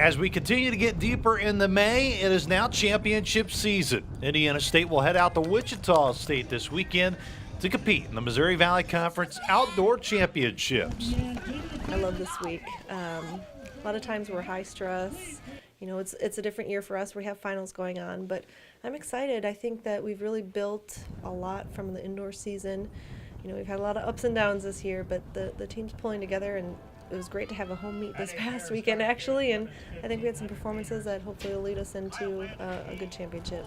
As we continue to get deeper into May, it is now championship season. Indiana State will head out to Wichita State this weekend to compete in the Missouri Valley Conference Outdoor Championships. I love this week. A lot of times we're high stress. You know, it's a different year for us. We have finals going on, but I'm excited. I think that we've really built a lot from the indoor season. You know, we've had a lot of ups and downs this year, but the team's pulling together, and it was great to have a home meet this past weekend, actually, and I think we had some performances that hopefully will lead us into a good championship.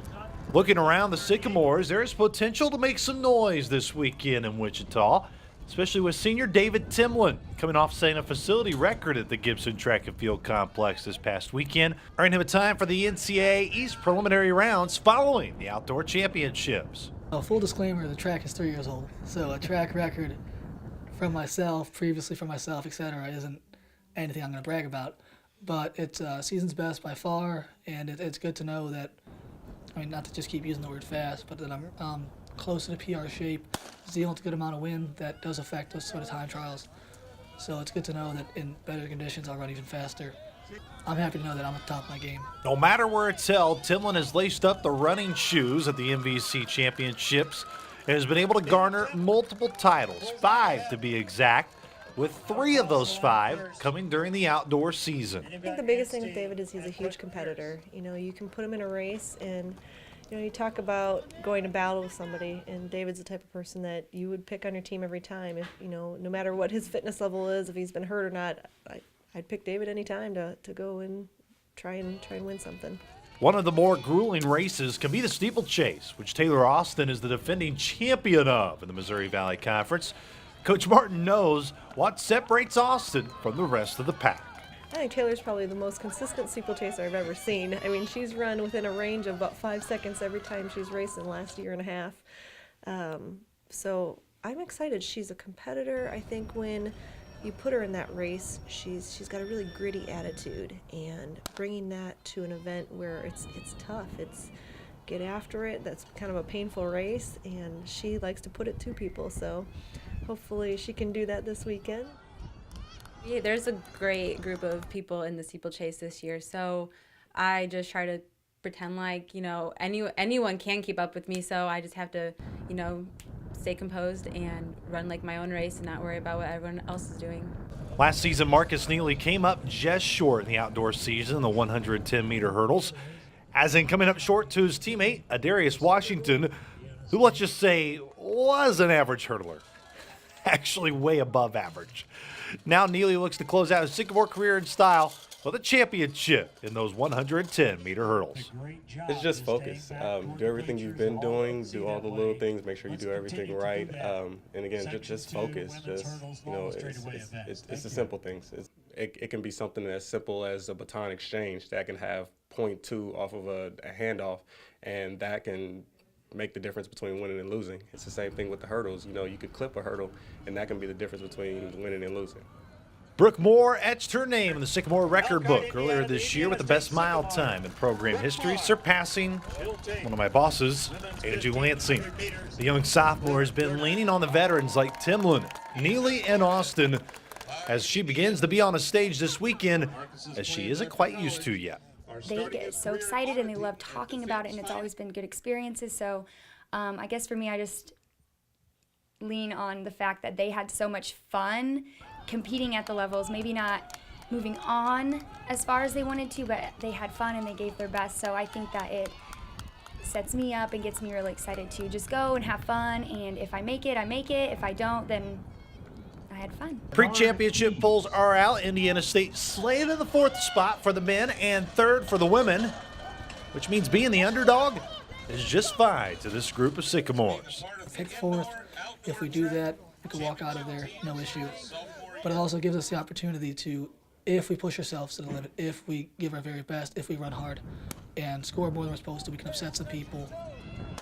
Looking around the Sycamores, there is potential to make some noise this weekend in Wichita, especially with senior David Timlin coming off setting a facility record at the Gibson Track and Field Complex this past weekend, earning him a time for the NCAA East preliminary rounds following the Outdoor Championships. Full disclaimer, the track is 3 years old, so a track record previously from myself, etc., isn't anything I'm going to brag about. But it's season's best by far, and it's good to know that, I mean, not to just keep using the word fast, but that I'm close to the PR shape, dealing with a good amount of wind that does affect those sort of time trials. So it's good to know that in better conditions I'll run even faster. I'm happy to know that I'm at the top of my game. No matter where it's held, Timlin has laced up the running shoes at the MVC Championships and has been able to garner multiple titles, 5 to be exact, with 3 of those 5 coming during the outdoor season. I think the biggest thing with David is he's a huge competitor. You know, you can put him in a race, and you know, you talk about going to battle with somebody, and David's the type of person that you would pick on your team every time. If you know, no matter what his fitness level is, if he's been hurt or not, I'd pick David any time to go and try and win something. One of the more grueling races can be the steeplechase, which Taylor Austin is the defending champion of in the Missouri Valley Conference. Coach Martin knows what separates Austin from the rest of the pack. I think Taylor's probably the most consistent steeplechaser I've ever seen. I mean, she's run within a range of about 5 seconds every time she's raced in the last year and a half. So I'm excited. She's a competitor. I think when you put her in that race, she's got a really gritty attitude, and bringing that to an event where it's tough, it's get after it, that's kind of a painful race, and she likes to put it to people, so hopefully she can do that this weekend. Yeah, there's a great group of people in the steeplechase this year, so I just try to pretend like, you know, anyone can keep up with me, so I just have to, you know, stay composed and run like my own race and not worry about what everyone else is doing. Last season, Marcus Neely came up just short in the outdoor season, the 110-meter hurdles, as in coming up short to his teammate, Adarius Washington, who, let's just say, was an average hurdler. Actually way above average. Now Neely looks to close out his Sycamore career in style with a championship in those 110-meter hurdles. It's just focus. Do everything you've been doing, do all the little things, make sure you do everything right, and again, just focus. Just, you know, it's the simple things. It can be something as simple as a baton exchange that can have 0.2 off of a handoff, and that can make the difference between winning and losing. It's the same thing with the hurdles. You know, you could clip a hurdle, and that can be the difference between winning and losing. Brooke Moore etched her name in the Sycamore record book earlier this year with the best mile time in program history, surpassing one of my bosses, Angie Lansing. The young sophomore has been leaning on the veterans like Timlin, Neely, and Austin as she begins to be on a stage this weekend as she isn't quite used to yet. They get so excited and they love talking about it, and it's always been good experiences. So I guess for me, I just lean on the fact that they had so much fun competing at the levels, maybe not moving on as far as they wanted to, but they had fun and they gave their best. So I think that it sets me up and gets me really excited to just go and have fun, and if I make it, I make it. If I don't, then I had fun. Pre-championship polls are out. Indiana State slated in the 4th spot for the men and 3rd for the women, which means being the underdog is just fine to this group of Sycamores. Pick 4th. If we do that, we can walk out of there, no issue. But it also gives us the opportunity to, if we push ourselves to the limit, if we give our very best, if we run hard and score more than we're supposed to, we can upset some people.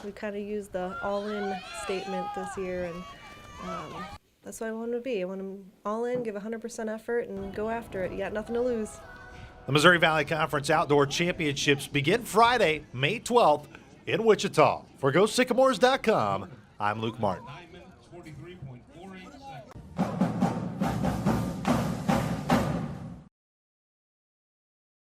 We kind of used the all-in statement this year, and that's what I want to be. I want to all in, give 100% effort, and go after it. You got nothing to lose. The Missouri Valley Conference Outdoor Championships begin Friday, May 12th in Wichita. For GoSycamores.com, I'm Luke Martin.